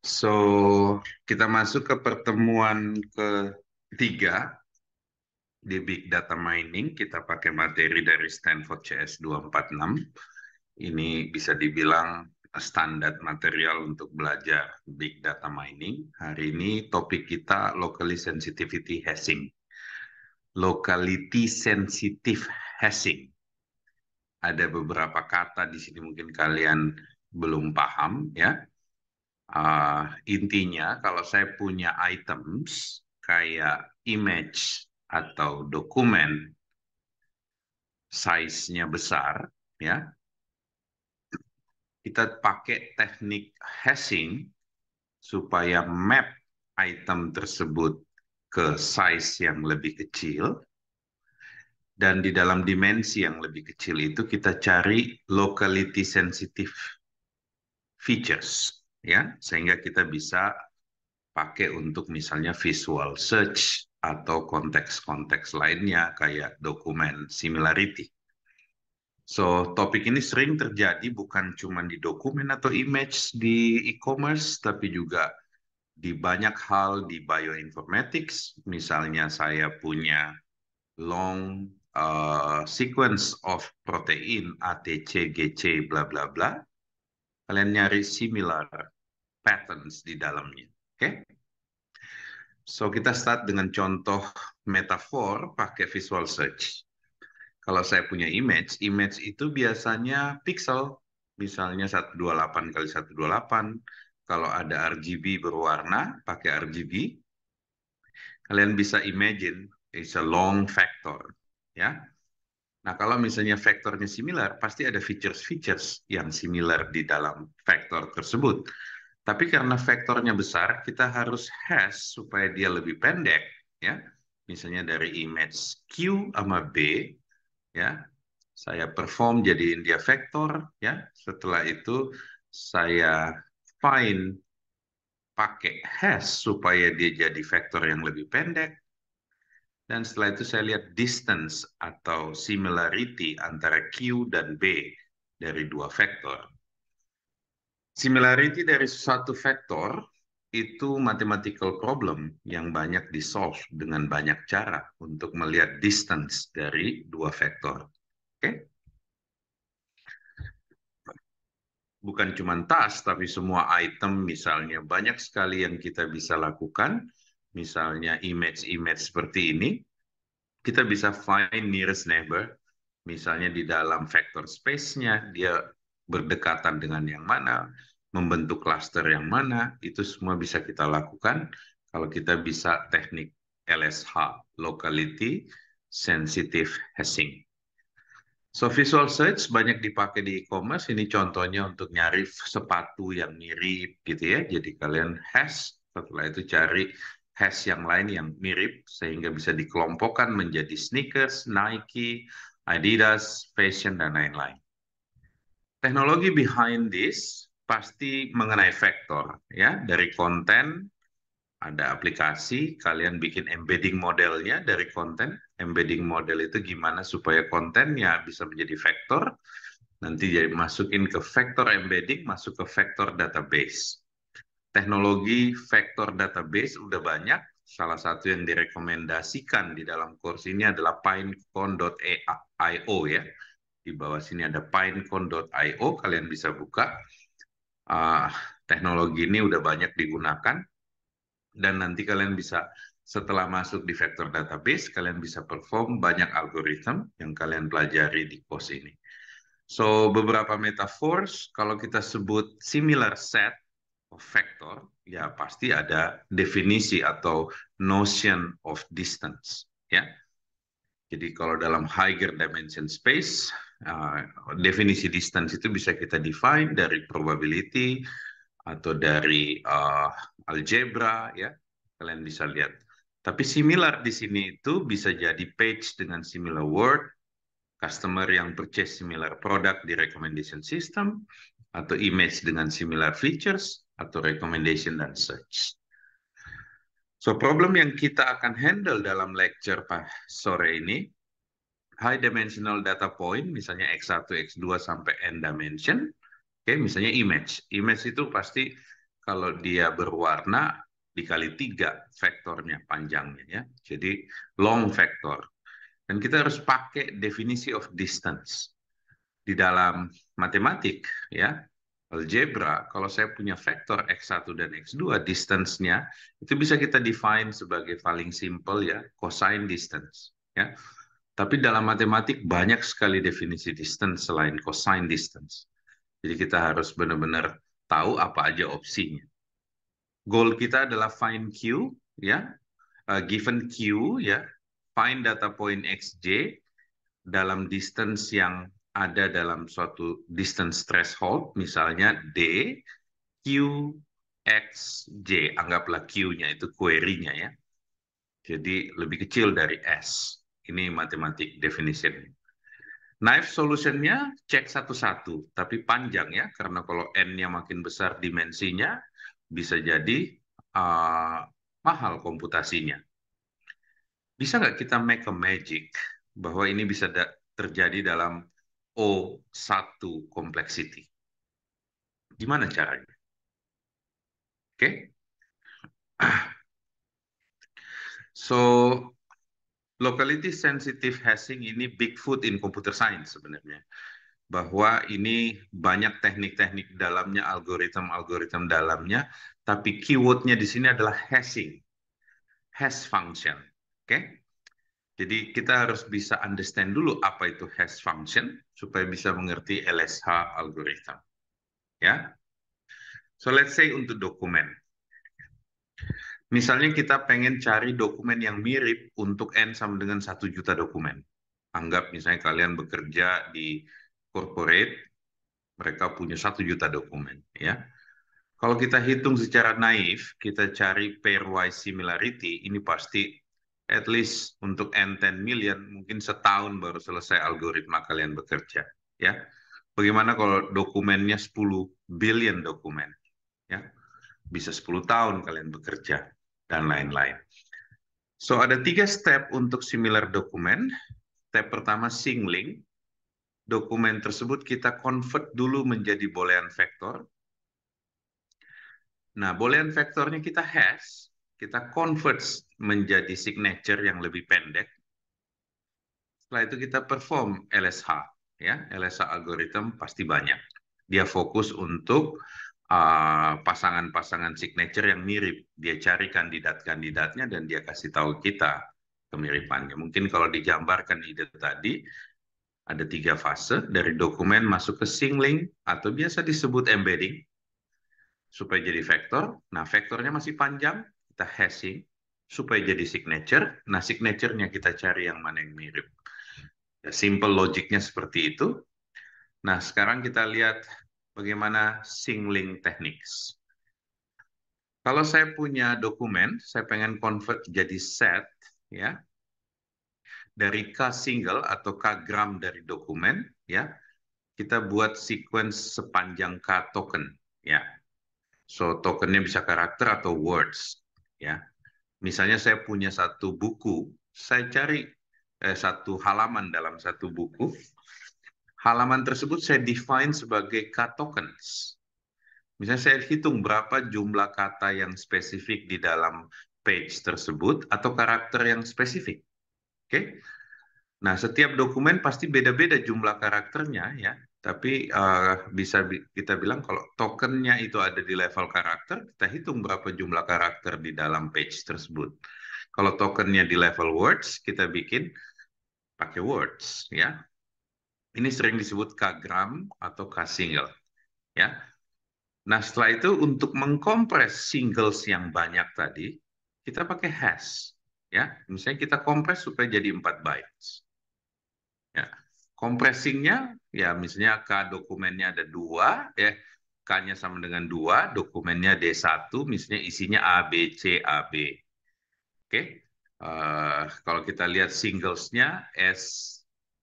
So, kita masuk ke pertemuan ketiga di Big Data Mining. Kita pakai materi dari Stanford CS 246. Ini bisa dibilang standar material untuk belajar Big Data Mining. Hari ini topik kita Locally Sensitivity Hashing. Locality Sensitive Hashing. Ada beberapa kata di sini mungkin kalian belum paham ya. Intinya kalau saya punya items kayak image atau dokumen size-nya besar ya, kita pakai teknik hashing supaya map item tersebut ke size yang lebih kecil, dan di dalam dimensi yang lebih kecil itu kita cari locality sensitive features ya, sehingga kita bisa pakai untuk misalnya visual search atau konteks-konteks lainnya kayak dokumen similarity. So, topik ini sering terjadi bukan cuma di dokumen atau image di e-commerce, tapi juga di banyak hal di bioinformatics. Misalnya saya punya long sequence of protein ATC, GC, bla bla bla. Kalian nyari similar patterns di dalamnya. Oke? Okay? So, kita start dengan contoh metafor pakai visual search. Kalau saya punya image, image itu biasanya pixel, misalnya 128 kali 128. Kalau ada RGB berwarna, pakai RGB, kalian bisa imagine it's a long vector, ya. Nah, kalau misalnya vektornya similar, pasti ada features-features yang similar di dalam vektor tersebut. Tapi karena vektornya besar, kita harus hash supaya dia lebih pendek, ya. Misalnya dari image Q sama B, ya. Saya perform jadiin dia vektor, ya. Setelah itu saya find pakai hash supaya dia jadi vektor yang lebih pendek. Dan setelah itu saya lihat distance atau similarity antara Q dan B dari dua vektor. Similarity dari suatu vektor itu mathematical problem yang banyak di-solve dengan banyak cara untuk melihat distance dari dua vektor. Oke? Bukan cuma tas, tapi semua item misalnya. Banyak sekali yang kita bisa lakukan. Misalnya image-image seperti ini, kita bisa find nearest neighbor. Misalnya di dalam vector space-nya, dia berdekatan dengan yang mana, membentuk cluster yang mana, itu semua bisa kita lakukan kalau kita bisa teknik LSH, Locality Sensitive Hashing. So, visual search banyak dipakai di e-commerce. Ini contohnya untuk nyari sepatu yang mirip gitu ya. Jadi kalian hash, setelah itu cari hash yang lain yang mirip, sehingga bisa dikelompokkan menjadi sneakers, Nike, Adidas, fashion, dan lain-lain. Teknologi behind this pasti mengenai vektor ya, dari konten. Ada aplikasi, kalian bikin embedding modelnya dari konten. Embedding model itu gimana supaya kontennya bisa menjadi vektor, nanti jadi masukin ke vektor embedding, masuk ke vektor database. Teknologi vektor database udah banyak. Salah satu yang direkomendasikan di dalam course ini adalah pinecone.io ya. Di bawah sini ada pinecone.io, kalian bisa buka. Uh, Teknologi ini udah banyak digunakan, dan nanti kalian bisa, setelah masuk di vector database, kalian bisa perform banyak algoritma yang kalian pelajari di course ini. So, beberapa metaphors, kalau kita sebut similar set of vector, ya pasti ada definisi atau notion of distance. Ya. Jadi kalau dalam higher dimension space, definisi distance itu bisa kita define dari probability atau dari algebra, ya. Kalian bisa lihat. Tapi similar di sini itu bisa jadi page dengan similar word, customer yang purchase similar product di recommendation system, atau image dengan similar features, atau recommendation dan search. So, problem yang kita akan handle dalam lecture sore ini, high dimensional data point, misalnya X1, X2 sampai N dimension. Oke, misalnya image. Image itu pasti kalau dia berwarna dikali 3 vektornya panjangnya ya. Jadi long vector. Dan kita harus pakai definisi of distance. Di dalam matematik ya, algebra, kalau saya punya vektor X1 dan X2, distance-nya itu bisa kita define sebagai paling simple ya, cosine distance. Ya. Tapi dalam matematik banyak sekali definisi distance selain cosine distance. Jadi kita harus benar-benar tahu apa aja opsinya. Goal kita adalah find Q, ya, given Q, ya, find data point Xj dalam distance yang ada dalam suatu distance threshold, misalnya D, Q, X, J. Anggaplah Q-nya itu query-nya ya. Jadi lebih kecil dari S. Ini matematik definition. Knife solution-nya cek satu-satu, tapi panjang ya, karena kalau N-nya makin besar dimensinya, bisa jadi uh, mahal komputasinya. Bisa nggak kita make a magic bahwa ini bisa terjadi dalam O1 complexity? Gimana caranya? Oke? So, locality sensitive hashing ini Bigfoot in computer science sebenarnya. Bahwa ini banyak teknik-teknik dalamnya, algoritma-algoritma dalamnya, tapi keywordnya di sini adalah hashing, hash function. Oke? Jadi kita harus bisa understand dulu apa itu hash function supaya bisa mengerti LSH algorithm. Ya, so let's say untuk dokumen. Misalnya kita pengen cari dokumen yang mirip untuk N sama dengan 1 juta dokumen. Anggap misalnya kalian bekerja di corporate, mereka punya 1 juta dokumen. Ya, kalau kita hitung secara naif, kita cari pairwise similarity, ini pasti at least untuk N10 million, mungkin setahun baru selesai algoritma kalian bekerja. Ya, bagaimana kalau dokumennya 10 billion dokumen? Ya, bisa 10 tahun kalian bekerja, dan lain-lain. So, ada 3 step untuk similar dokumen. Step pertama, singling. Dokumen tersebut kita convert dulu menjadi boolean vektor. Nah, boolean vektornya kita hash, kita convert menjadi signature yang lebih pendek. Setelah itu kita perform LSH. Ya, LSH algorithm pasti banyak. Dia fokus untuk pasangan-pasangan signature yang mirip. Dia cari kandidat-kandidatnya dan dia kasih tahu kita kemiripannya. Mungkin kalau digambarkan ide tadi, ada 3 fase, dari dokumen masuk ke singling, atau biasa disebut embedding, supaya jadi vektor. Nah, vektornya masih panjang, kita hashing, supaya jadi signature. Nah, signature-nya kita cari yang mana yang mirip. Ya, simple logiknya seperti itu. Nah, sekarang kita lihat bagaimana singling techniques. Kalau saya punya dokumen, saya pengen convert jadi set, ya, dari K single atau K gram dari dokumen, ya, kita buat sequence sepanjang K token, ya. So tokennya bisa karakter atau words, ya. Misalnya saya punya satu buku, saya cari satu halaman dalam satu buku, halaman tersebut saya define sebagai K tokens. Misalnya saya hitung berapa jumlah kata yang spesifik di dalam page tersebut atau karakter yang spesifik. Oke? Nah, setiap dokumen pasti beda-beda jumlah karakternya ya. Tapi bisa kita bilang kalau tokennya itu ada di level karakter, kita hitung berapa jumlah karakter di dalam page tersebut. Kalau tokennya di level words, kita bikin pakai words ya. Ini sering disebut K-gram atau K-single ya. Nah, setelah itu untuk mengkompres singles yang banyak tadi, kita pakai hash. Ya, misalnya kita kompres supaya jadi 4 bytes. Ya, compressingnya, ya misalnya K dokumennya ada 2, ya, K-nya sama dengan 2, dokumennya D1, misalnya isinya A, B, C, A, B. Oke, kalau kita lihat singlesnya, S,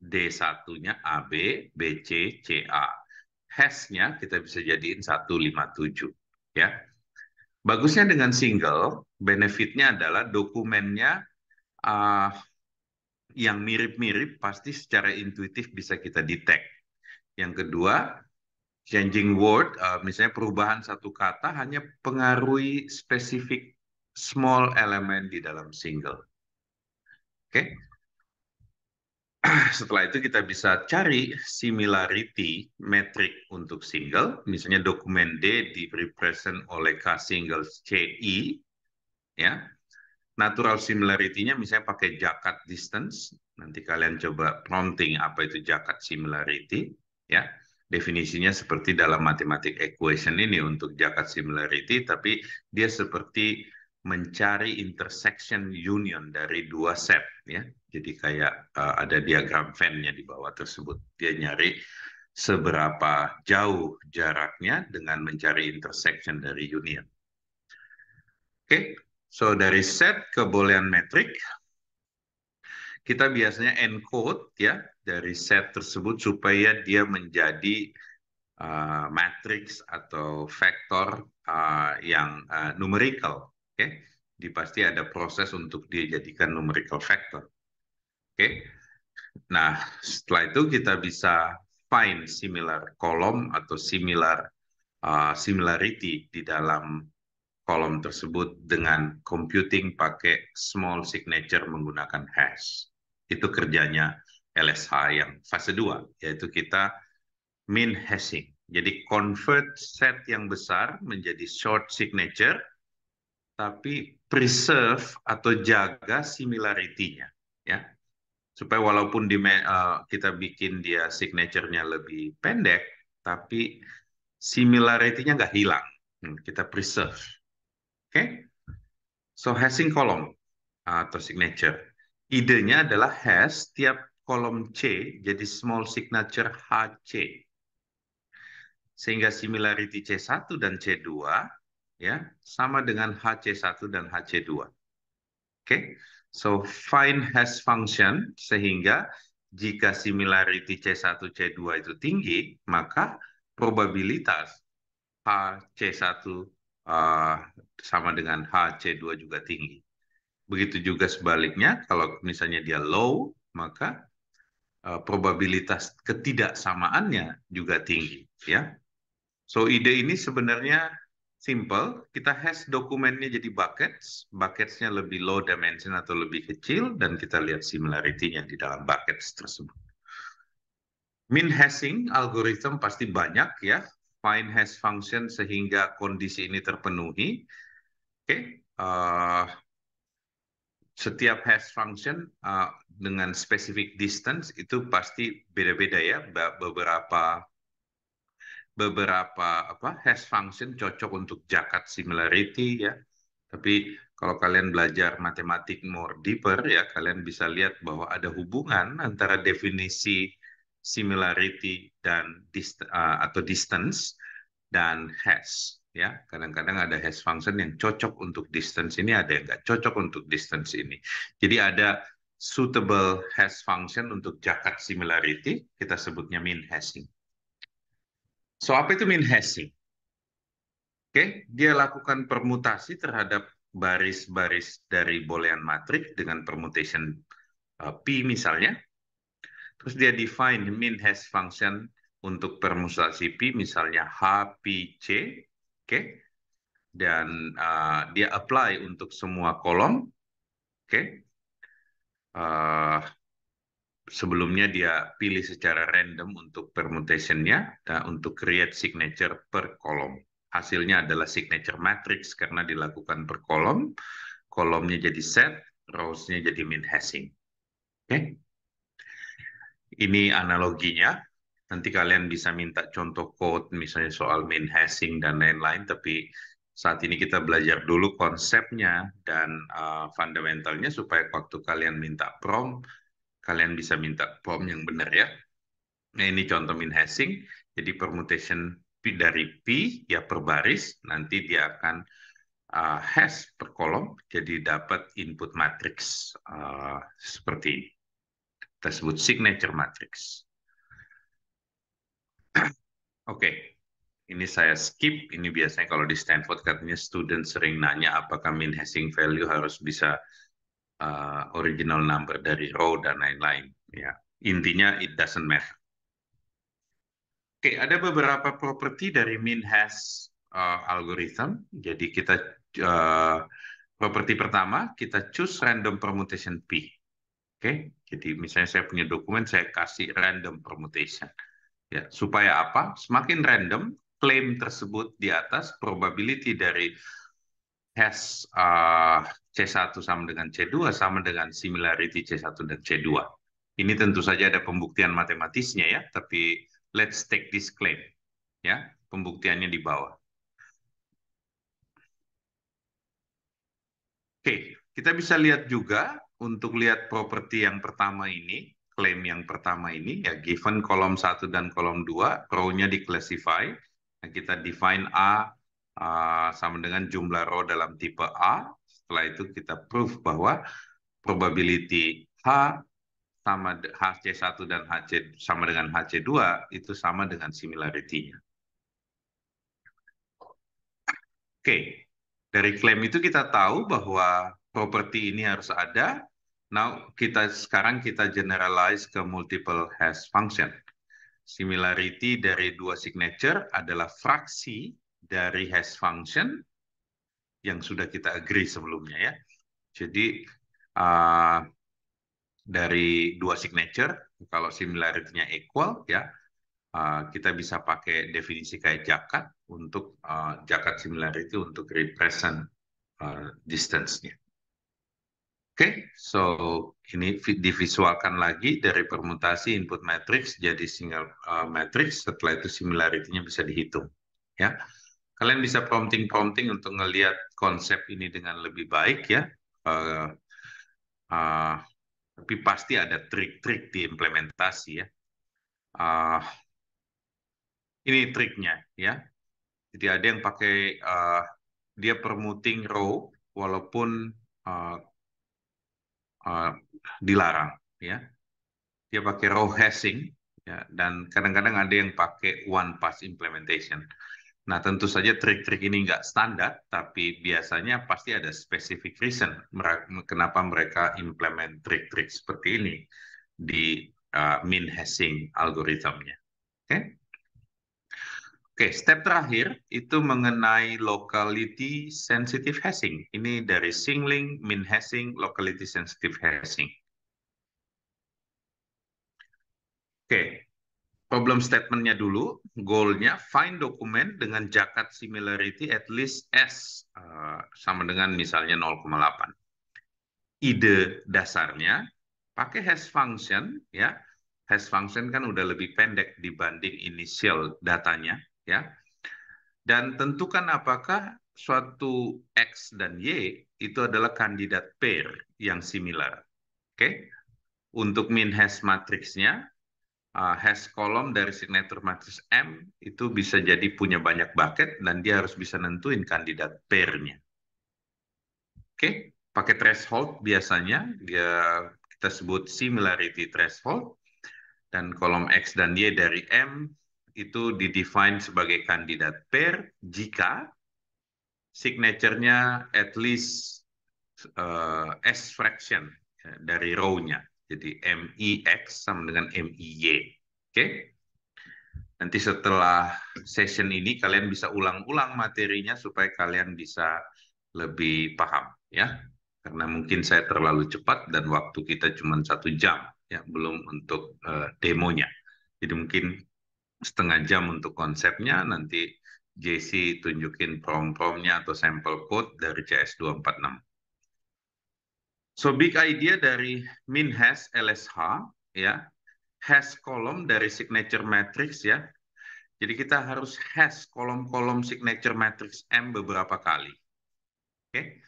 D1-nya A, B, B, C, C, A. Hash-nya kita bisa jadiin 157. Ya. Bagusnya dengan single, benefitnya adalah dokumennya uh, yang mirip-mirip pasti secara intuitif bisa kita detect. Yang kedua, Changing word, misalnya perubahan satu kata hanya pengaruhi spesifik small element di dalam single. Oke, setelah itu kita bisa cari similarity metric untuk single. Misalnya dokumen D di represent oleh K single CI, ya. Natural similarity-nya misalnya pakai Jakat distance. Nanti kalian coba prompting apa itu Jakat similarity, ya. Definisinya seperti dalam matematik equation ini untuk Jakat similarity, tapi dia seperti mencari intersection union dari dua set, ya. Jadi kayak ada diagram Venn-nya di bawah tersebut. Dia nyari seberapa jauh jaraknya dengan mencari intersection dari union. Oke, so dari set ke boolean metrik, kita biasanya encode ya dari set tersebut supaya dia menjadi matrix atau vektor yang numerical. Oke, di pasti ada proses untuk dia jadikan numerical vector. Oke, nah setelah itu kita bisa find similar column atau similarity di dalam kolom tersebut dengan computing pakai small signature menggunakan hash. Itu kerjanya LSH yang fase 2, yaitu kita min hashing. Jadi convert set yang besar menjadi short signature, tapi preserve atau jaga similarity-nya. Ya. Supaya walaupun kita bikin dia signature-nya lebih pendek, tapi similarity-nya nggak hilang. Kita preserve. Oke? Okay? So hashing kolom atau signature. Idenya adalah hash tiap kolom C jadi small signature HC. Sehingga similarity C1 dan C2 ya sama dengan HC1 dan HC2. Oke. So find hash function sehingga jika similarity C1 C2 itu tinggi, maka probabilitas HC1 sama dengan HC2 juga tinggi. Begitu juga sebaliknya, kalau misalnya dia low, maka probabilitas ketidaksamaannya juga tinggi. Ya, so ide ini sebenarnya simple. Kita hash dokumennya jadi buckets, bucketsnya lebih low dimension atau lebih kecil, dan kita lihat similarity-nya di dalam buckets tersebut. Min hashing algoritma pasti banyak ya. Find hash function sehingga kondisi ini terpenuhi. Oke, setiap hash function dengan specific distance itu pasti beda-beda ya. Beberapa hash function cocok untuk Jakat similarity ya. Tapi kalau kalian belajar matematik more deeper ya, kalian bisa lihat bahwa ada hubungan antara definisi similarity dan atau distance dan hash ya. Kadang-kadang ada hash function yang cocok untuk distance ini, ada yang nggak cocok untuk distance ini. Jadi ada suitable hash function untuk Jakat similarity, kita sebutnya min hashing. So apa itu min hashing? Oke, dia lakukan permutasi terhadap baris-baris dari boolean matrix dengan permutation P misalnya. Terus dia define min hash function untuk permutasi P misalnya HPC. Oke, dan dia apply untuk semua kolom. Oke, sebelumnya dia pilih secara random untuk permutation-nya dan untuk create signature per kolom. Hasilnya adalah signature matrix karena dilakukan per kolom. Kolomnya jadi set, rows-nya jadi min hashing. Oke, ini analoginya. Nanti kalian bisa minta contoh code misalnya soal min hashing dan lain-lain, tapi saat ini kita belajar dulu konsepnya dan fundamentalnya supaya waktu kalian minta prompt, kalian bisa minta prompt yang benar ya. Nah, ini contoh min hashing. Jadi permutation P dari P ya per baris, nanti dia akan hash per kolom, jadi dapat input matrix seperti ini. Kita sebut signature matrix. Oke, ini saya skip. Ini biasanya kalau di Stanford katanya student sering nanya apakah min hashing value harus bisa original number dari row dan lain-lain. Ya, intinya it doesn't matter. Oke, ada beberapa properti dari min-hash algorithm. Jadi kita properti pertama, kita choose random permutation P. Oke, jadi misalnya saya punya dokumen, saya kasih random permutation. Ya, supaya apa? Semakin random, claim tersebut di atas, probability dari hash C1 sama dengan C2 sama dengan similarity C1 dan C2. Ini tentu saja ada pembuktian matematisnya ya, tapi let's take this claim. Ya, pembuktiannya di bawah. Oke, kita bisa lihat juga untuk lihat properti yang pertama ini, klaim yang pertama ini, ya given kolom 1 dan kolom 2, row-nya di-classify. Nah, kita define A sama dengan jumlah row dalam tipe A. Setelah itu kita proof bahwa probability H sama HC1 dan HC sama dengan HC2 itu sama dengan similarity-nya. Oke, dari klaim itu kita tahu bahwa properti ini harus ada. Now, sekarang kita generalize ke multiple hash function. Similarity dari dua signature adalah fraksi dari hash function yang sudah kita agree sebelumnya ya. Jadi dari dua signature, kalau similarity-nya equal ya, kita bisa pakai definisi kayak jakat untuk jakat similarity untuk represent distance-nya. Oke, so ini divisualkan lagi dari permutasi input matrix jadi single matrix. Setelah itu similarity-nya bisa dihitung. Ya, kalian bisa prompting untuk ngelihat konsep ini dengan lebih baik ya. Uh, uh, tapi pasti ada trik-trik di implementasi ya. Uh, ini triknya ya. Jadi ada yang pakai dia permuting row walaupun uh, uh, dilarang ya. Dia pakai row hashing ya, dan kadang-kadang ada yang pakai one pass implementation. Nah, tentu saja trik-trik ini nggak standar, tapi biasanya pasti ada specific reason kenapa mereka implement trik-trik seperti ini di min hashing algoritmnya. Oke? Oke, step terakhir itu mengenai locality sensitive hashing. Ini dari Singling, min hashing, locality sensitive hashing. Oke, problem statement-nya dulu, goal-nya find dokumen dengan jakat similarity at least S sama dengan misalnya 0,8. Ide dasarnya pakai hash function ya. Hash function kan udah lebih pendek dibanding initial datanya ya. Dan tentukan apakah suatu X dan Y itu adalah kandidat pair yang similar. Oke. Untuk min hash matriksnya hash kolom dari signature matrix M itu bisa jadi punya banyak bucket dan dia harus bisa nentuin kandidat pair-nya. Oke, pakai threshold biasanya kita sebut similarity threshold dan kolom X dan Y dari M itu didefine sebagai kandidat pair jika signature-nya at least S fraction dari row-nya. Jadi MIX sama dengan MIY. Oke? Nanti setelah session ini kalian bisa ulang-ulang materinya supaya kalian bisa lebih paham ya. Karena mungkin saya terlalu cepat dan waktu kita cuma 1 jam ya, belum untuk demonya. Jadi mungkin setengah jam untuk konsepnya, nanti JC tunjukin prom-promnya atau sampel code dari CS246. So big idea dari min hash LSH ya, hash kolom dari signature matrix ya. Jadi kita harus hash kolom-kolom signature matrix M beberapa kali. Oke.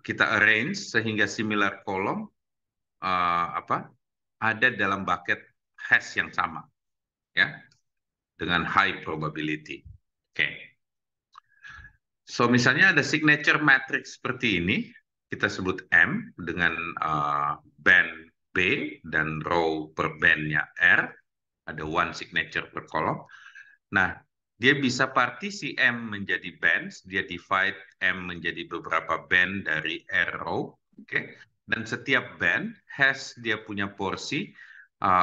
Kita arrange sehingga similar kolom ada dalam bucket hash yang sama ya, dengan high probability. Oke. So misalnya ada signature matrix seperti ini, kita sebut M dengan band B dan row per bandnya R, ada one signature per kolom. Nah, dia bisa partisi M menjadi bands, dia divide M menjadi beberapa band dari R row, oke? Dan setiap band has dia punya porsi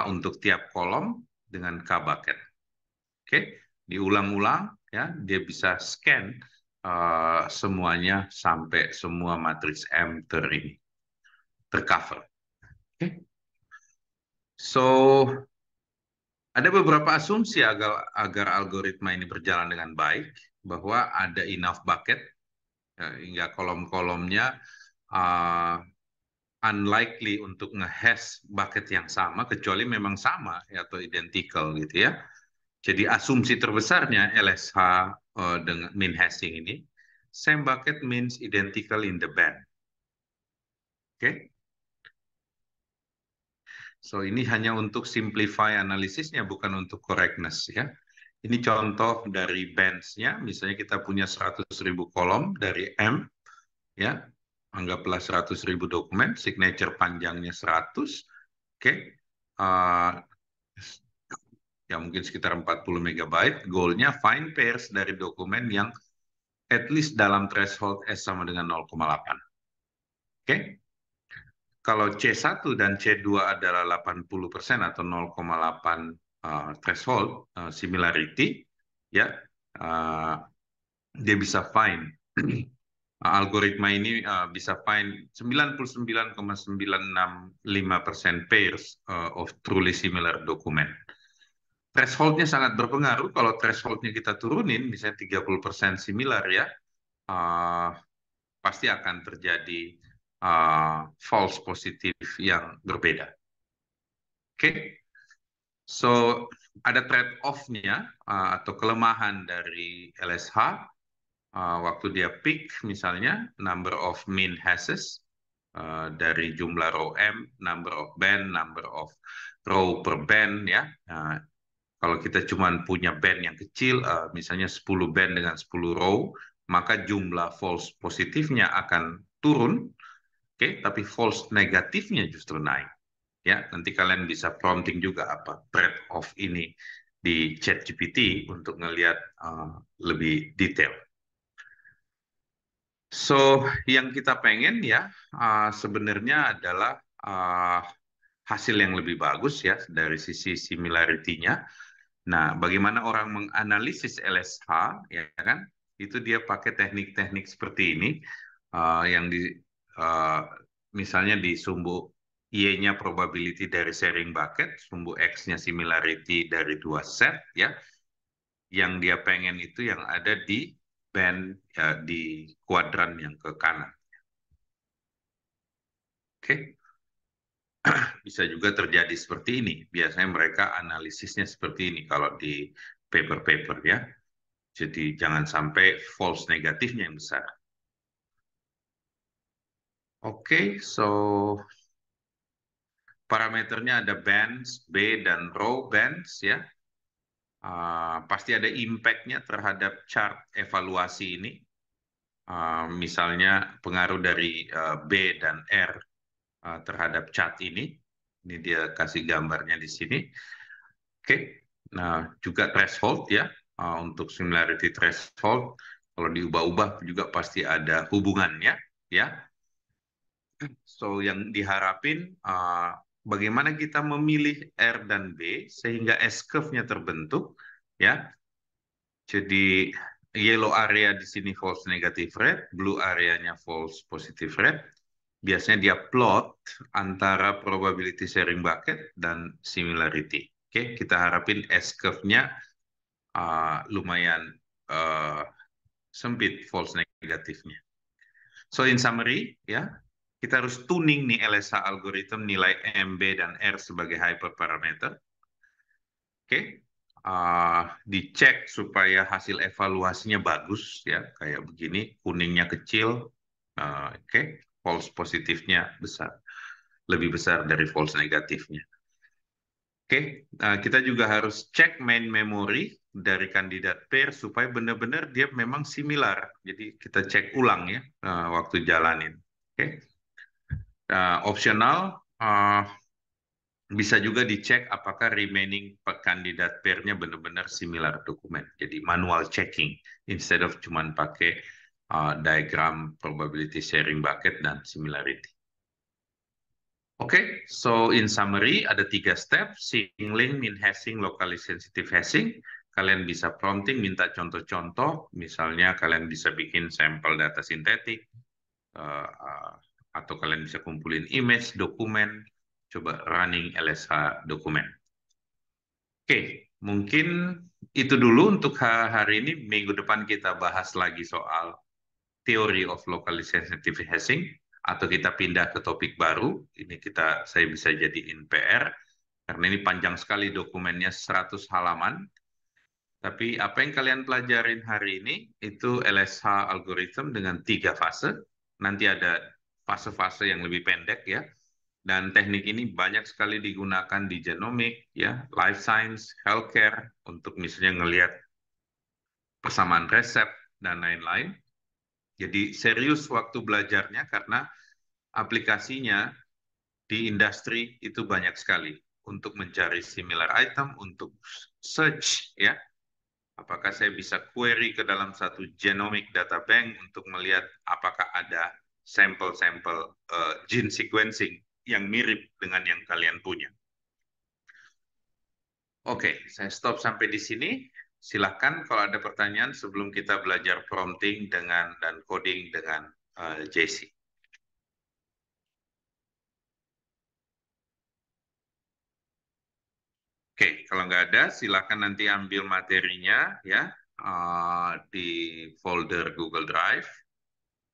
untuk tiap kolom dengan K bucket. Oke, diulang-ulang ya, dia bisa scan semuanya sampai semua matriks M tercover. Oke. So, ada beberapa asumsi agar algoritma ini berjalan dengan baik, bahwa ada enough bucket, hingga kolom-kolomnya uh, unlikely untuk ngehash bucket yang sama, kecuali memang sama ya, atau identical gitu ya. Jadi asumsi terbesarnya LSH dengan min hashing ini, same bucket means identical in the band. Oke, so ini hanya untuk simplify analisisnya, bukan untuk correctness ya. Ini contoh dari bands-nya, misalnya kita punya 100.000 kolom dari M, ya, anggaplah 100.000 dokumen, signature panjangnya 100, oke, uh, ya mungkin sekitar 40 megabyte, goalnya find pairs dari dokumen yang at least dalam threshold S sama dengan 0,8. Oke, kalau C1 dan C2 adalah 80% atau 0,8 threshold similarity, ya, uh, dia bisa find algoritma ini bisa find 99,965% pairs of truly similar document. Thresholdnya sangat berpengaruh. Kalau thresholdnya kita turunin, misalnya 30% similar ya, uh, pasti akan terjadi false positif yang berbeda. Oke, so ada trade-off-nya atau kelemahan dari LSH. Waktu dia peak misalnya number of min hashes dari jumlah row M, number of band, number of row per band ya. Kalau kita cuma punya band yang kecil, misalnya 10 band dengan 10 row, maka jumlah false positifnya akan turun, oke, tapi false negatifnya justru naik. Ya, nanti kalian bisa prompting juga apa trade-off ini di ChatGPT untuk ngelihat lebih detail. So, yang kita pengen ya sebenarnya adalah hasil yang lebih bagus ya dari sisi similarity-nya. Nah, bagaimana orang menganalisis LSH, ya kan? Itu dia pakai teknik-teknik seperti ini, yang uh, misalnya di sumbu Y-nya probability dari sharing bucket, sumbu X-nya similarity dari dua set, ya. Yang dia pengen itu yang ada di band, ya, di kuadran yang ke kanan. Oke, bisa juga terjadi seperti ini. Biasanya mereka analisisnya seperti ini kalau di paper-paper ya. Jadi jangan sampai false negatifnya yang besar. Oke, so parameternya ada bands, B dan row bands ya. Pasti ada impact-nya terhadap chart evaluasi ini. Misalnya pengaruh dari B dan R terhadap chart ini. Ini dia kasih gambarnya di sini. Oke, nah juga threshold ya, untuk similarity threshold. Kalau diubah-ubah juga pasti ada hubungannya ya. So yang diharapin bagaimana kita memilih R dan B sehingga S-curve-nya terbentuk ya. Jadi yellow area di sini false negative rate, blue area-nya false positive rate. Biasanya dia plot antara probability sharing bucket dan similarity. Oke, kita harapin S-curve-nya lumayan sempit false negatifnya. So in summary ya, kita harus tuning nih LSH algorithm nilai MB dan R sebagai hyperparameter. Oke, dicek supaya hasil evaluasinya bagus ya, kayak begini, kuningnya kecil, oke, false positifnya besar, lebih besar dari false negatifnya. Oke, kita juga harus cek main memory dari kandidat pair supaya benar-benar dia memang similar. Jadi kita cek ulang ya waktu jalanin. Oke, opsional bisa juga dicek apakah remaining kandidat pair-nya benar-benar similar dokumen. Jadi manual checking instead of cuman pakai diagram probability sharing bucket dan similarity. Oke, so in summary ada 3 step: singling, min hashing, locally sensitive hashing. kalian bisa prompting, minta contoh-contoh, misalnya kalian bisa bikin sampel data sintetik, eh, eh, atau kalian bisa kumpulin image, dokumen, coba running LSH dokumen. Oke, mungkin itu dulu untuk hari ini. Minggu depan kita bahas lagi soal theory of locally sensitive hashing, atau kita pindah ke topik baru. Ini saya bisa jadiin PR karena ini panjang sekali dokumennya 100 halaman. Tapi apa yang kalian pelajarin hari ini itu LSH algorithm dengan 3 fase. Nanti ada fase-fase yang lebih pendek ya. Dan teknik ini banyak sekali digunakan di genomik, ya, life science, healthcare, untuk misalnya ngelihat persamaan resep dan lain-lain. Jadi serius waktu belajarnya karena aplikasinya di industri itu banyak sekali untuk mencari similar item, untuk search, ya. Apakah saya bisa query ke dalam satu genomic data bank untuk melihat apakah ada sampel-sampel gene sequencing yang mirip dengan yang kalian punya. Oke, saya stop sampai di sini. Silahkan kalau ada pertanyaan sebelum kita belajar prompting dan coding dengan JC. Oke, kalau nggak ada, silakan nanti ambil materinya ya, di folder Google Drive.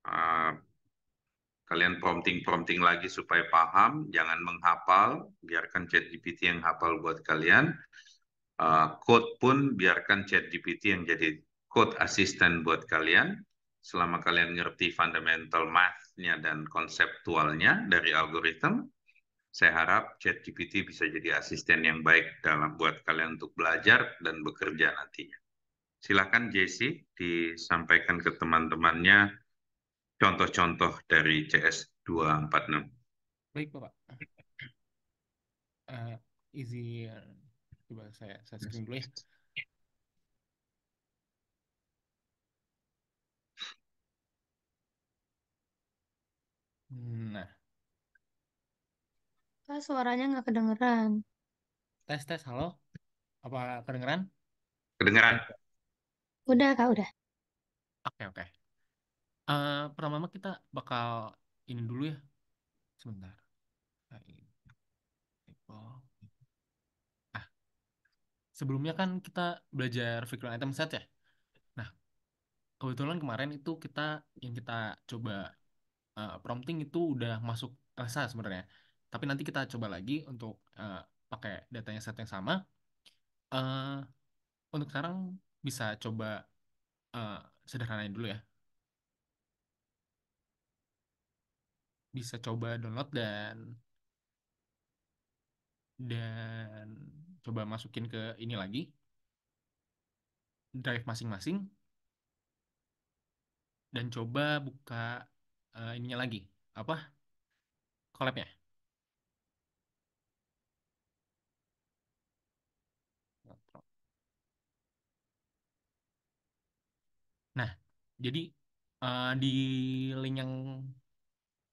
Uh, Kalian prompting-prompting lagi supaya paham, jangan menghafal, biarkan ChatGPT yang hafal buat kalian. Code pun biarkan ChatGPT yang jadi code assistant buat kalian. Selama kalian ngerti fundamental math-nya dan konseptualnya dari algoritma, saya harap ChatGPT bisa jadi asisten yang baik dalam buat kalian untuk belajar dan bekerja nantinya. Silakan JC disampaikan ke teman-temannya contoh-contoh dari CS 246. Baik, Bapak. Eh, izin, coba saya screen dulu ya. Nah, Kak, suaranya nggak kedengeran. tes tes, halo, apa kedengeran? Kedengaran? Udah, Kak, udah. Oke oke. Pertama kita bakal ini dulu ya, sebentar. Oh. Ah, sebelumnya kan kita belajar frequent item set ya. Nah, kebetulan kemarin itu yang kita coba prompting itu udah masuk Elsa sebenarnya. Tapi nanti kita coba lagi untuk pakai datanya set yang sama. Eh, untuk sekarang bisa coba eh, sederhanain dulu ya. Bisa coba download dan coba masukin ke ini lagi drive masing-masing dan coba buka ininya lagi apa collabnya. Nah, jadi di link yang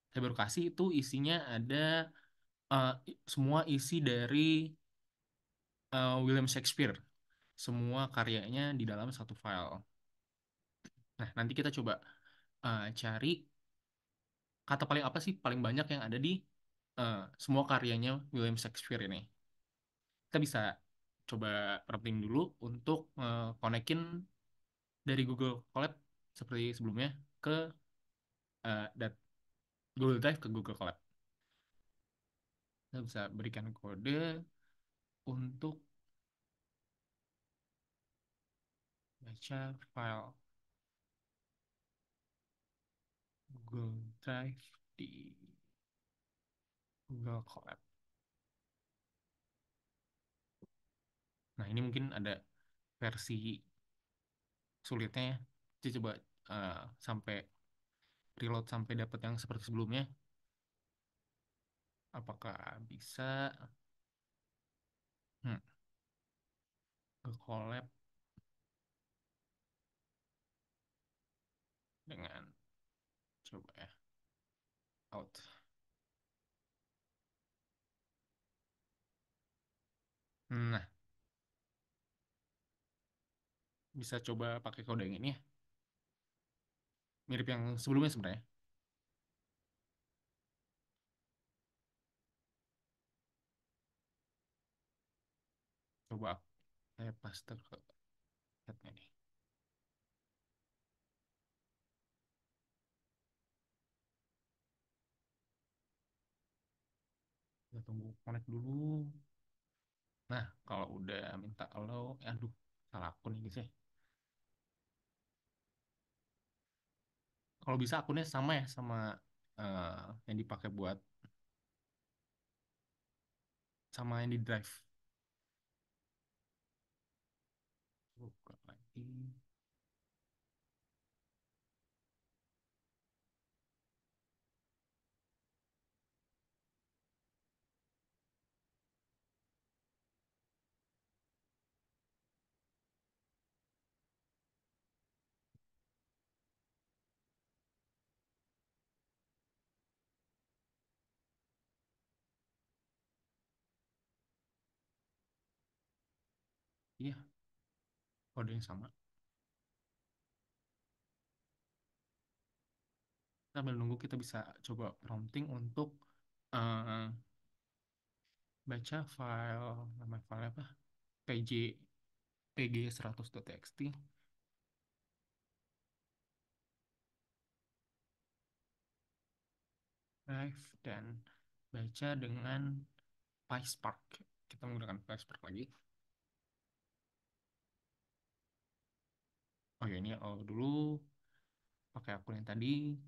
saya baru kasih itu isinya ada semua isi dari William Shakespeare, semua karyanya di dalam satu file. Nah, nanti kita coba cari kata paling apa sih paling banyak yang ada di semua karyanya William Shakespeare ini. Kita bisa coba prompting dulu untuk konekin dari Google Colab seperti sebelumnya ke Google Drive ke Google Colab. Kita bisa berikan kode untuk baca file Google Drive di Google Colab. Nah, ini mungkin ada versi sulitnya ya. Jadi coba sampai reload sampai dapat yang seperti sebelumnya. Apakah bisa hmm, ke collab dengan coba ya out. Nah, bisa coba pakai kode yang ini ya. Mirip yang sebelumnya sebenarnya. Coba saya paste ke chatnya nih. Kita tunggu connect dulu. Nah, kalau udah minta allow, aduh, salah akun ini sih. Kalau bisa akunnya sama ya sama yang dipakai buat sama yang di drive. Buka lagi. Iya, kode yang sama. Sambil nunggu kita bisa coba prompting untuk eh, baca file, nama file apa? PJ pg100.txt drive dan baca dengan PySpark. Kita menggunakan PySpark lagi. Oh ya, ini dulu pakai akun yang tadi.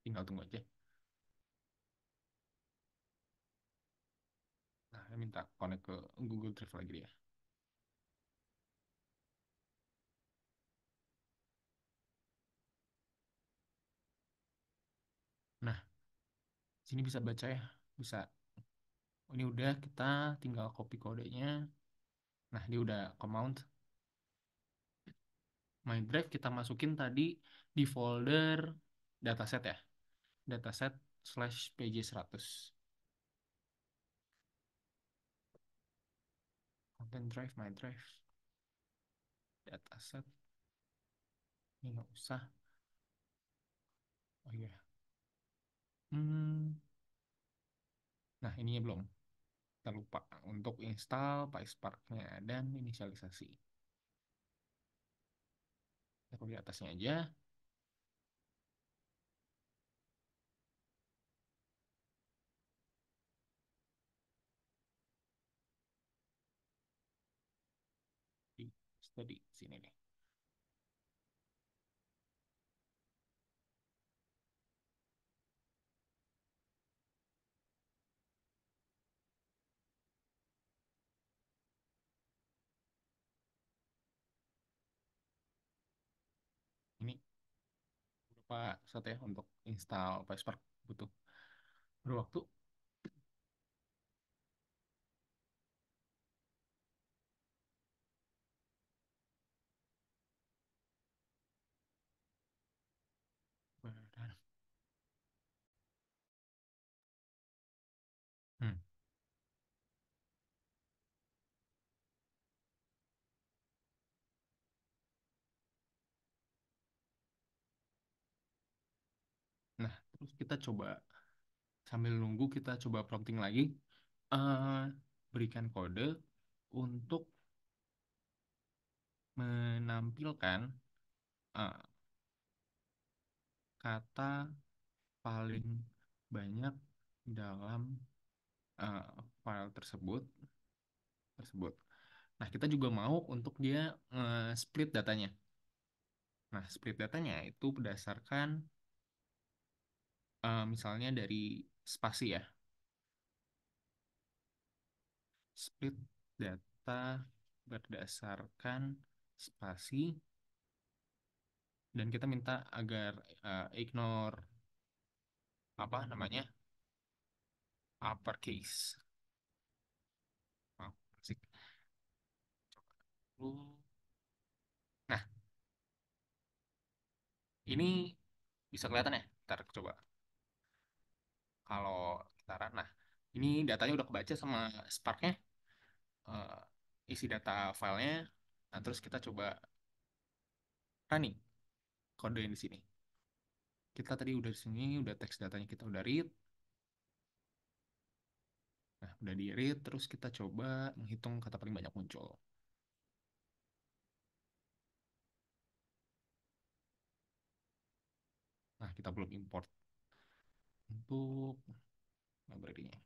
Tinggal tunggu aja. Nah, saya minta connect ke Google Drive lagi dia. Nah, sini bisa baca ya. Bisa. Ini udah, kita tinggal copy kodenya. Nah, dia udah ke mount. My Drive kita masukin tadi di folder dataset ya. Dataset slash pj100. Content Drive, My Drive. Dataset. Ini nggak usah. Oh iya. Hmm. Nah, ininya belum. Kita lupa untuk install PySpark-nya dan inisialisasi. Kita di atasnya aja. Di tadi sini nih. Ini beberapa saat ya untuk install PySpark butuh berwaktu. Dan, hmm. Nah, terus kita coba sambil nunggu kita coba prompting lagi. eh Berikan kode untuk menampilkan eh, kata paling banyak dalam file tersebut. Nah, kita juga mau untuk dia split datanya. Nah, split datanya itu berdasarkan misalnya dari spasi ya. Split data berdasarkan spasi dan kita minta agar ignore apa namanya uppercase. Oh, asik. Nah, ini bisa kelihatan ya. Ntar coba kalau kita run. Nah, ini datanya udah kebaca sama Spark-nya, eh, isi data filenya. Nah, terus kita coba running kode yang di sini. Kita tadi udah di sini, udah teks datanya kita udah read. Nah, udah di read, terus kita coba menghitung kata paling banyak muncul. Nah, kita belum import untuk library-nya.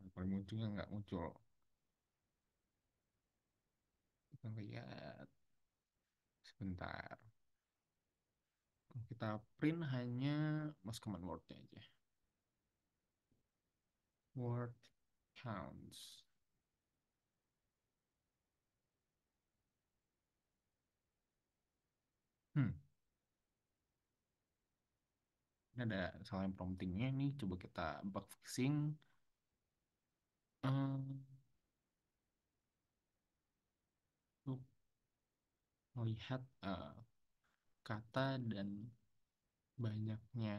Nah, paling munculnya nggak muncul. Kita lihat sebentar. Kita print hanya mas command word-nya aja. Word counts. Hmm, ini ada salah promptingnya nih. Coba kita bug fixing. Hmm, untuk melihat kata dan banyaknya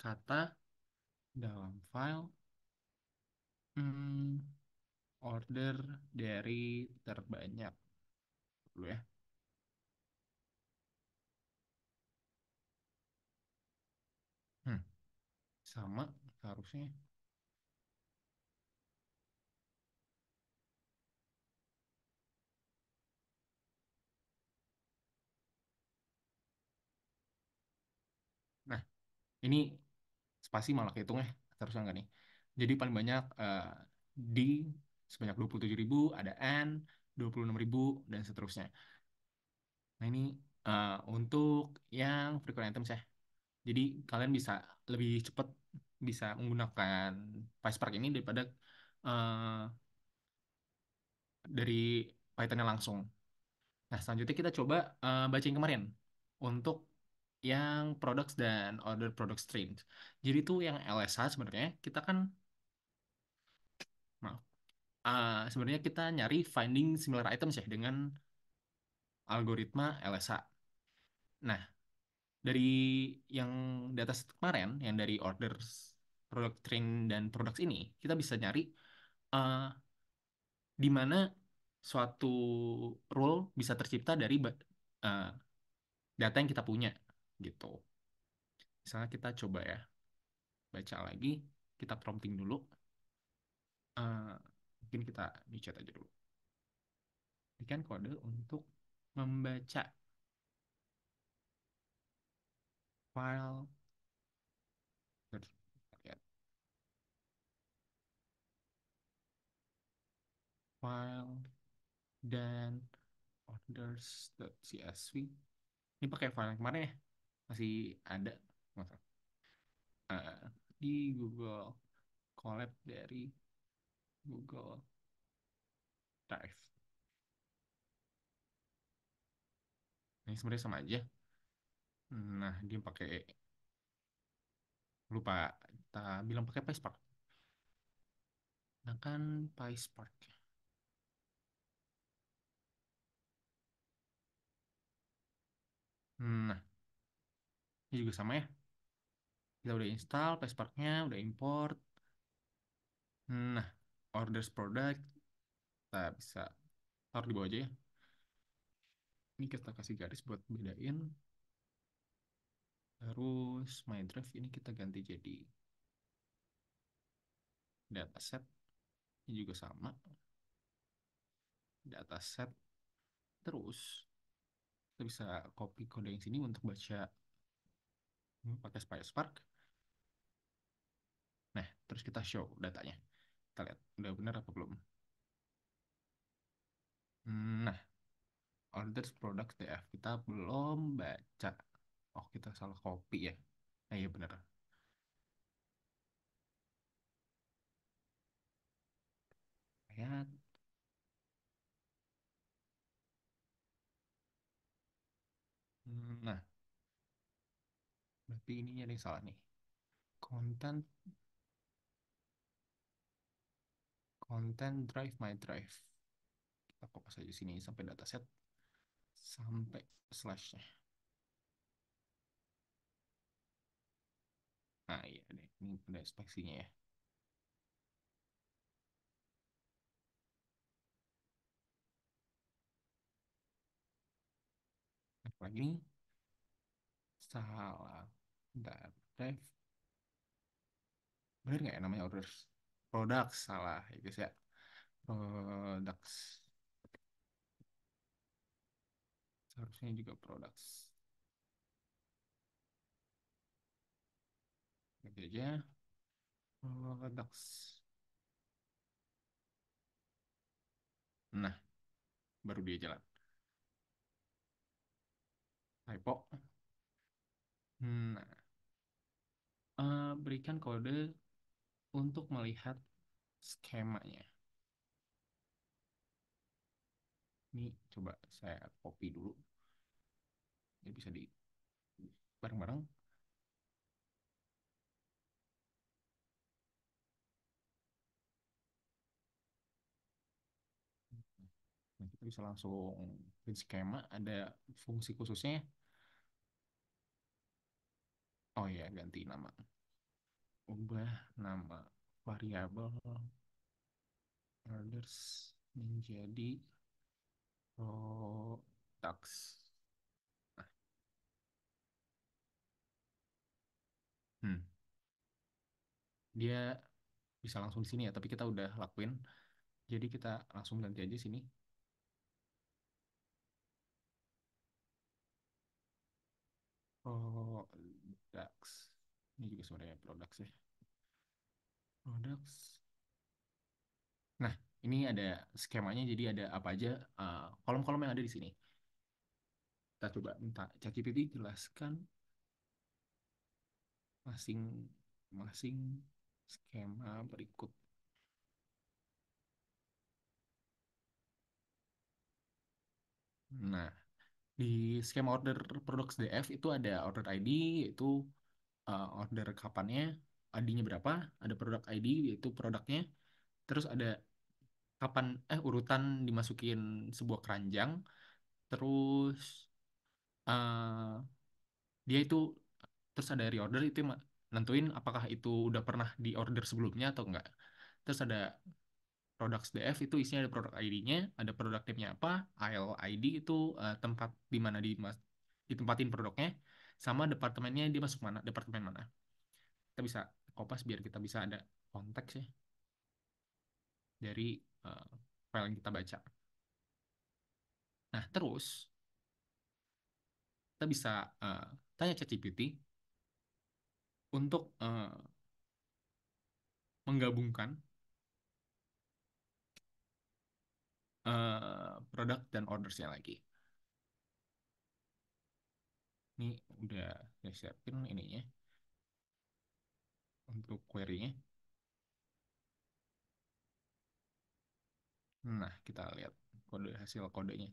kata dalam file. Hmm, order dari terbanyak dulu ya. Hmm, sama harusnya. Nah, ini spasi malah kehitungnya harusnya enggak nih. Jadi paling banyak di sebanyak 27.000, ada N 26.000 dan seterusnya. Nah, ini untuk yang frequent items ya. Jadi kalian bisa lebih cepat bisa menggunakan PySpark ini daripada eh, dari Python-nya langsung. Nah, selanjutnya kita coba baca yang kemarin untuk yang products dan order product streams. Jadi itu yang LSH sebenarnya kita kan, maaf, sebenarnya kita nyari finding similar items ya dengan algoritma LSH. Nah, dari yang data set kemarin, yang dari orders, product train dan products ini, kita bisa nyari eh, di mana suatu rule bisa tercipta dari eh, data yang kita punya gitu. Misalnya kita coba ya baca lagi, kita prompting dulu. Eh, mungkin kita di chat aja dulu. Berikan kode untuk membaca file. Lihat file dan orders.csv. Ini pakai file yang kemarin ya, masih ada. Masa? Di Google Colab dari Google Drive. Ini sebenarnya sama aja. Nah, dia pakai, lupa kita bilang pakai PySpark. Nah kan PySpark. Nah, ini juga sama ya. Kita udah install PySpark-nya, udah import. Nah, orders product kita bisa taruh di bawah aja ya. Ini kita kasih garis buat bedain. Terus my drive ini kita ganti jadi dataset. Ini juga sama. Dataset. Terus kita bisa copy kode yang sini untuk baca pakai PySpark. Nah, terus kita show datanya. Kita lihat udah benar apa belum. Nah, orders product DF kita belum baca. Oh, kita salah copy ya. Nah, iya benar. Lihat. Nah, berarti ini ada yang salah nih. content content drive my drive. Kita kopas aja sini sampai dataset sampai slashnya. Nah iya deh, ini udah spesinya ya. Lagi nih, salah. Bentar, drive. Bener nggak ya namanya orders? Products, salah ya guys ya. Products. Seharusnya juga products. Ganti aja. Products. Nah, baru dia jalan. Typo. Nah, berikan kode untuk melihat skemanya. Ini coba saya copy dulu. Ini bisa di bareng-bareng. Nah, kita bisa langsung print skema. Ada fungsi khususnya. Oh ya, ganti nama. Ubah nama variabel orders menjadi products. Nah, hmm, dia bisa langsung di sini ya, tapi kita udah lakuin. Jadi kita langsung ganti aja sini. Products. Ini juga sebenarnya products ya. Products. Nah, ini ada skemanya, jadi ada apa aja kolom-kolom yang ada di sini. Kita coba minta ChatGPT jelaskan masing-masing skema berikut. Nah, di skema order products DF itu ada order ID, yaitu order kapannya, ID-nya berapa, ada product ID, yaitu produknya, terus ada kapan urutan dimasukin sebuah keranjang, terus eh, dia itu terus ada reorder itu nentuin apakah itu udah pernah di order sebelumnya atau enggak. Terus ada products DF itu isinya ada produk ID-nya, ada produk name-nya apa, aisle ID itu tempat di mana ditempatin produknya, sama departemennya dia masuk mana, departemen mana. Kita bisa kopas biar kita bisa ada konteks ya dari eh, file yang kita baca. Nah, terus kita bisa tanya ChatGPT untuk menggabungkan produk dan ordersnya lagi. Ini udah saya siapin ininya untuk query-nya. Nah, kita lihat hasil kodenya.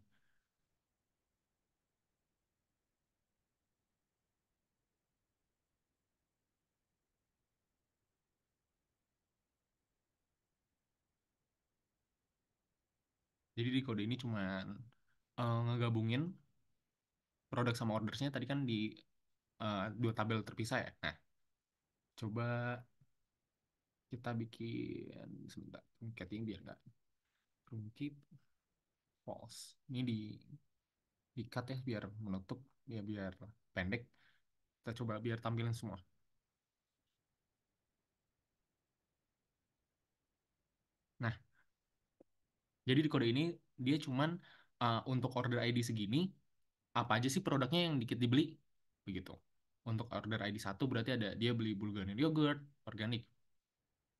Jadi di kode ini cuma ngegabungin produk sama ordersnya tadi kan di dua tabel terpisah ya. Nah, coba kita bikin sebentar truncating biar nggak truncate false. Ini di cut ya biar menutup ya biar pendek. Kita coba biar tampilin semua. Nah, jadi di kode ini dia cuman untuk order ID segini apa aja sih produknya yang dikit dibeli begitu. Untuk order ID satu berarti ada dia beli Bulgarian yogurt, organic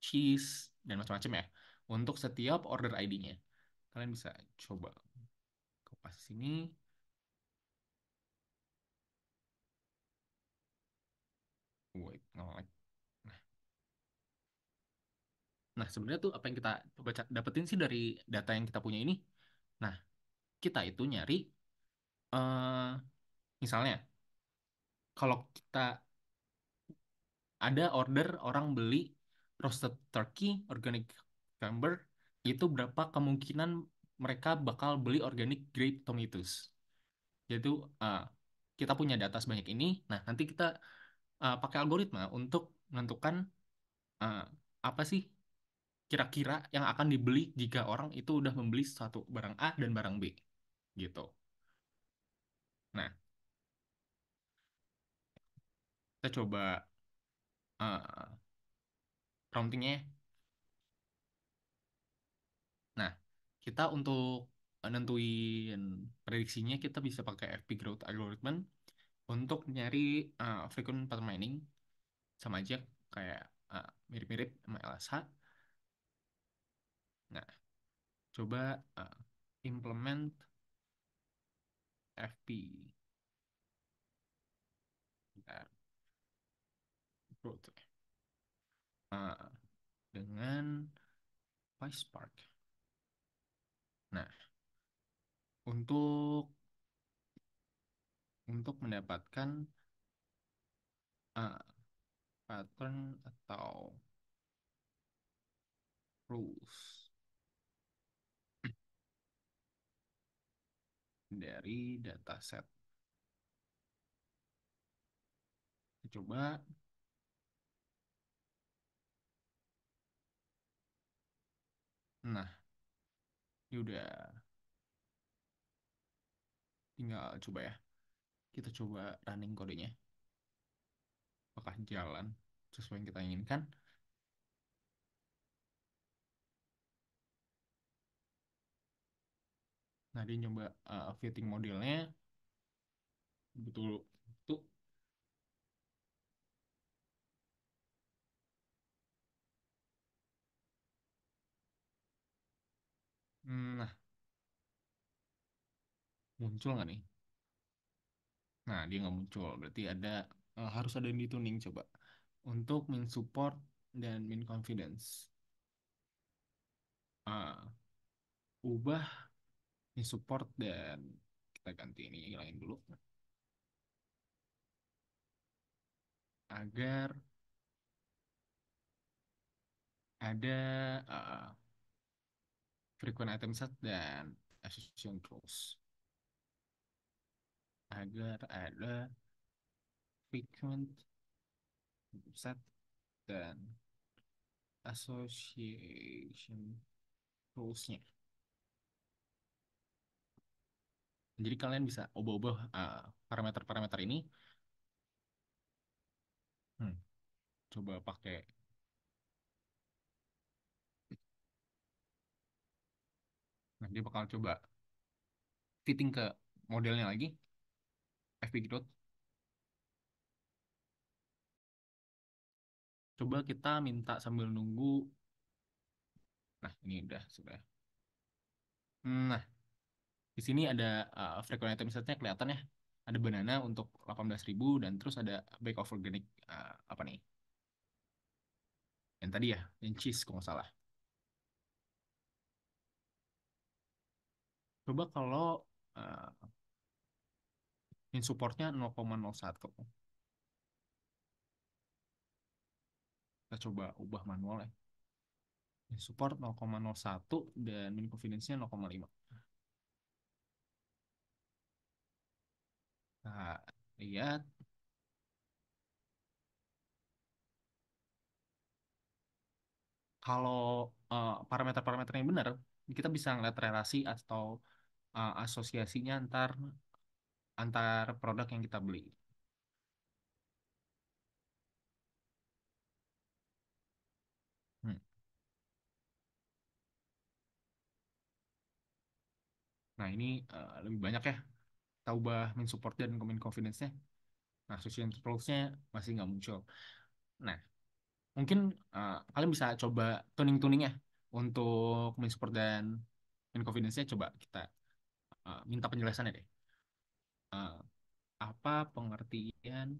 cheese dan macam-macam ya. Untuk setiap order ID-nya. Kalian bisa coba kopas sini. Wait, nge-lag. Nah, sebenarnya tuh apa yang kita coba dapetin sih dari data yang kita punya ini. Nah, kita itu nyari eh misalnya kalau kita ada order orang beli roasted turkey, organic camembert, itu berapa kemungkinan mereka bakal beli organic grape tomatoes. Yaitu uh, kita punya data sebanyak ini, nah nanti kita pakai algoritma untuk menentukan uh, apa sih kira-kira yang akan dibeli jika orang itu udah membeli satu barang A dan barang B gitu. Nah, kita coba uh, promptingnya ya. Nah, kita untuk nentuin prediksinya kita bisa pakai FP Growth Algorithm untuk nyari frequent pattern mining sama aja kayak mirip-mirip sama LSH. Nah, coba implement FP Bentar, growth uh, dengan PySpark. Nah, untuk mendapatkan uh, pattern atau rules dari dataset. Kita coba, nah, ini udah tinggal coba ya. Kita coba running kodenya. Apakah jalan sesuai yang kita inginkan? Nah, dia nyoba fitting modelnya betul tuh. Nah, muncul nggak nih? Nah, dia nggak muncul. Berarti ada harus ada yang dituning coba. Untuk min support dan min confidence. Ah, ubah min support dan kita ganti ini hilangin dulu agar ada uh, frequent item set dan association rules. Agar ada frequent set dan association rules-nya. Jadi kalian bisa ubah-ubah parameter-parameter ini. Hmm, coba pakai. Nah, dia bakal coba fitting ke modelnya lagi. FP Growth. Coba kita minta sambil nunggu. Nah, ini udah sudah. Nah, di sini ada frequent item setnya kelihatan ya. Ada banana untuk 18.000 dan terus ada bag of organic apa nih? Yang tadi ya, yang cheese kalau nggak salah. Coba kalau uh, min supportnya 0,01. Kita coba ubah manual ya. Min support 0,01 dan min confidence-nya 0,5. Nah, lihat kalau parameter-parameternya benar, kita bisa ngeliat relasi atau asosiasinya antar antar produk yang kita beli. Hmm. Nah, ini lebih banyak ya. Kita ubah min support dan min confidence-nya. Nah, association rules-nya masih nggak muncul. Nah, mungkin kalian bisa coba tuning-tuning ya untuk min support dan min confidence-nya. Coba kita minta penjelasannya deh. Eh, apa pengertian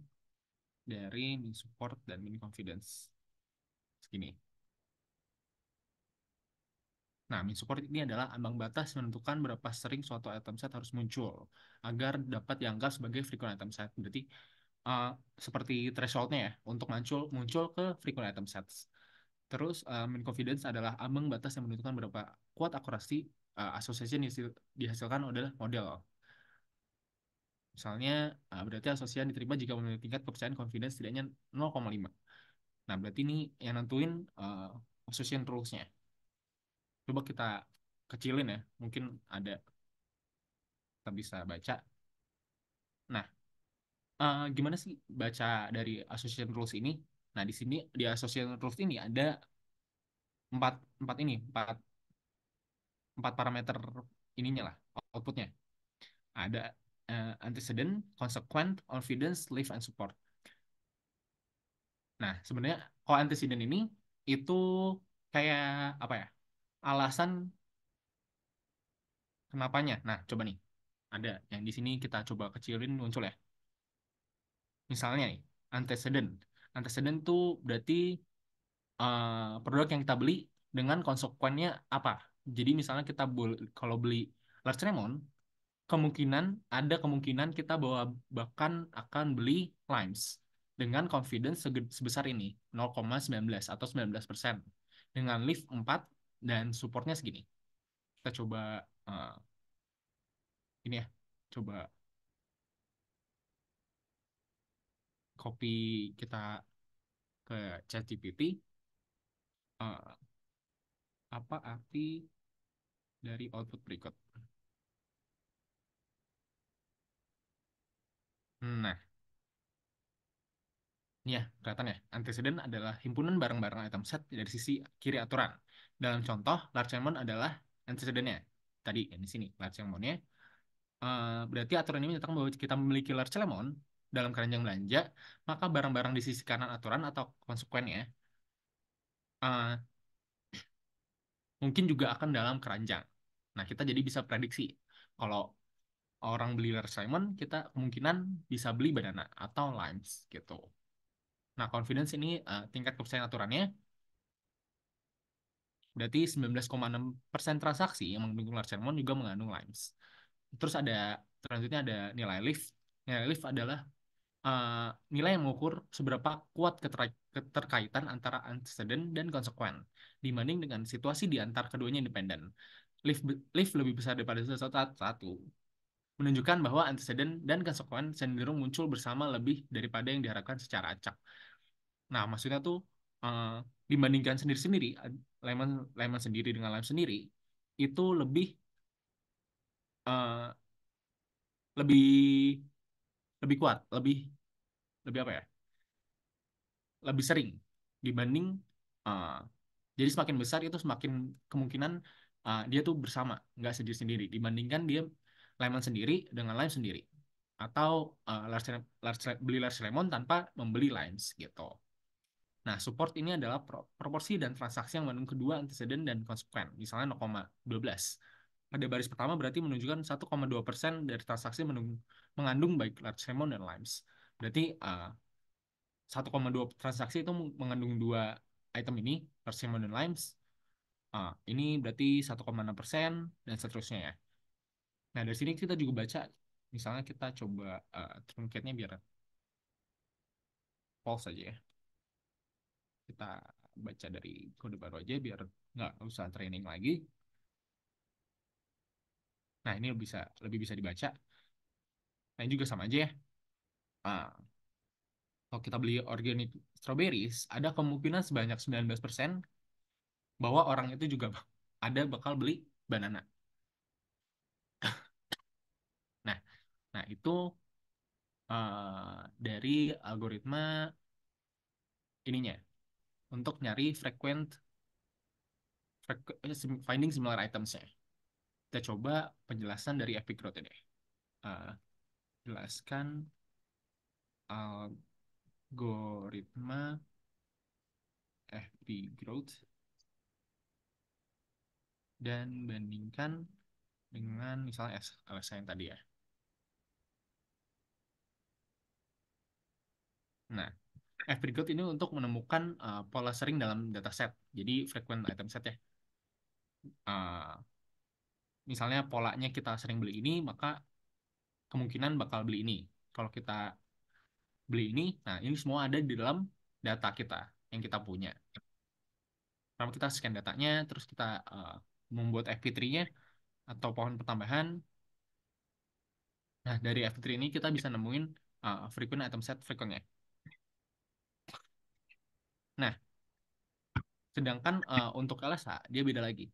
dari min support dan min confidence? Segini. Nah, min support ini adalah ambang batas menentukan berapa sering suatu item set harus muncul agar dapat dianggap sebagai frequent item set. Berarti uh, seperti thresholdnya ya untuk muncul muncul ke frequent item sets. Terus mean confidence adalah ambang batas yang menentukan berapa kuat akurasi association yang dihasilkan adalah model. Misalnya berarti asosiasi diterima jika memiliki tingkat kepercayaan confidence setidaknya 0,5. Nah, berarti ini yang nentuin association rules-nya. Coba kita kecilin ya, mungkin ada kita bisa baca. Nah, gimana sih baca dari association rules ini? Nah, di sini di association rules ini ada empat empat ini empat parameter ininya lah outputnya. Ada antecedent, consequent, confidence, leaf, and support. Nah, sebenarnya kalau antecedent ini itu kayak apa ya? Alasan kenapanya. Nah, coba nih. Ada yang di sini kita coba kecilin muncul ya. Misalnya nih, antecedent. Antecedent tuh berarti produk yang kita beli dengan konsekuennya apa. Jadi misalnya kita kalau beli large lemon, ada kemungkinan kita bahkan akan beli limes dengan confidence sebesar ini 0,19 atau 19% dengan lift 4 dan supportnya segini. Kita coba ini ya, coba copy kita ke ChatGPT, eh, apa arti dari output berikut. Nah, ini ya, kelihatan ya. Antecedent adalah himpunan barang-barang item set dari sisi kiri aturan. Dalam contoh, large lemon adalah antecedentnya. Tadi, yang di sini, large lemonnya. Berarti aturan ini menyatakan bahwa kita memiliki large lemon dalam keranjang belanja, maka barang-barang di sisi kanan aturan atau konsekuennya eh, mungkin juga akan dalam keranjang. Nah, kita jadi bisa prediksi. Kalau orang beli large lemon, kita kemungkinan bisa beli banana atau limes gitu. Nah, confidence ini tingkat kepercayaan aturannya berarti 19,6% transaksi yang mengandung large salmon juga mengandung limes. Terus selanjutnya ada nilai lift. Nilai lift adalah nilai yang mengukur seberapa kuat keterkaitan antara antecedent dan konsekuen dibanding dengan situasi di antara keduanya independen. Lift lebih besar daripada satu, menunjukkan bahwa antecedent dan konsekuen cenderung muncul bersama lebih daripada yang diharapkan secara acak. Nah, maksudnya tuh eh, dibandingkan sendiri-sendiri, lemon lemon sendiri dengan lime sendiri itu eh, lebih lebih kuat, lebih lebih apa ya? Lebih sering dibanding eh, jadi semakin besar itu semakin kemungkinan dia tuh bersama, nggak sendiri-sendiri dibandingkan dia lemon sendiri dengan lime sendiri atau beli large lemon tanpa membeli limes gitu. Nah, support ini adalah proporsi dan transaksi yang mengandung kedua antecedent dan konsekuen, misalnya 0,12. Pada baris pertama berarti menunjukkan 1,2% dari transaksi mengandung baik large lemon dan limes. Berarti 1,2 transaksi itu mengandung dua item ini, large lemon dan limes. Ini berarti 1,6% dan seterusnya ya. Nah, dari sini kita juga baca, misalnya kita coba truncate-nya biar false aja ya. Kita baca dari kode baru aja biar nggak usah training lagi. Nah, ini lebih bisa dibaca. Nah, ini juga sama aja ya. Ah, kalau kita beli organic strawberries, ada kemungkinan sebanyak 19% bahwa orang itu juga bakal beli banana. Nah, nah itu dari algoritma ininya untuk nyari finding similar items-nya. Kita coba penjelasan dari Epic Growth ini. Eh, Jelaskan algoritma FP Growth dan bandingkan dengan misalnya LSI yang tadi ya. Nah, F berikut ini untuk menemukan pola sering dalam dataset. Jadi frequent item set ya. Uh, Misalnya polanya kita sering beli ini, maka kemungkinan bakal beli ini. Kalau kita beli ini. Nah, ini semua ada di dalam data kita yang kita punya. Pertama kita scan datanya, terus kita membuat FP3-nya atau pohon pertambahan. Nah, dari FP3 ini kita bisa nemuin frequent item set frequentnya. Nah, sedangkan untuk LSA dia beda lagi.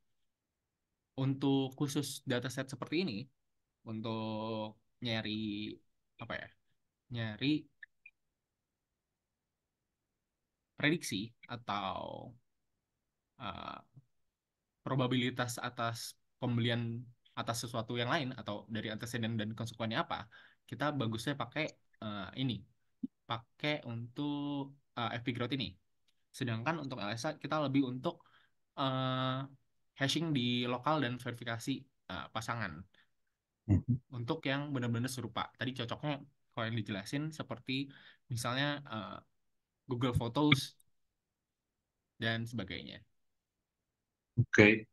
Untuk khusus dataset seperti ini, untuk nyari apa ya? Nyari prediksi atau uh, probabilitas atas pembelian atas sesuatu yang lain atau dari antecedent dan konsekuennya apa, kita bagusnya pakai ini, pakai untuk FP growth ini. Sedangkan untuk LSA kita lebih untuk uh, hashing di lokal dan verifikasi pasangan untuk yang benar-benar serupa. Tadi cocoknya kalau yang dijelasin seperti misalnya Google Photos dan sebagainya. Oke.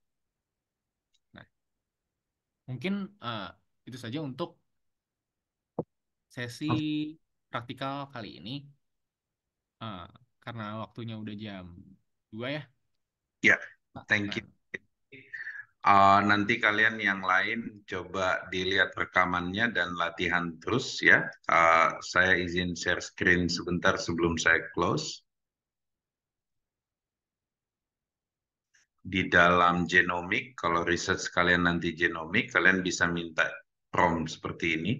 Nah, mungkin itu saja untuk sesi praktikal kali ini. Eh, karena waktunya udah jam 2 ya. Ya, thank Nah, you. Nanti kalian yang lain coba dilihat rekamannya dan latihan terus ya. Saya izin share screen sebentar sebelum saya close. Di dalam genomic, kalau research kalian nanti genomic, kalian bisa minta prompt seperti ini.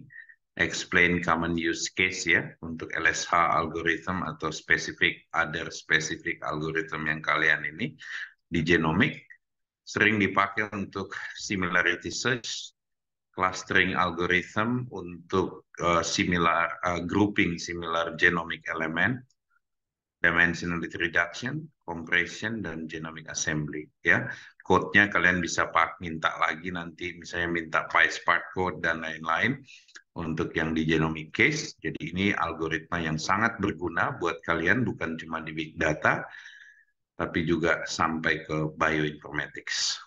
Explain common use case ya, untuk LSH algorithm atau other specific algorithm yang kalian ini di genomic. Sering dipakai untuk similarity search, clustering algorithm untuk grouping similar genomic element, dimensionality reduction, compression, dan genomic assembly. Ya, code-nya kalian bisa minta lagi nanti, misalnya minta PySpark code dan lain-lain untuk yang di genomic case. Jadi ini algoritma yang sangat berguna buat kalian, bukan cuma di big data, tapi juga sampai ke bioinformatics.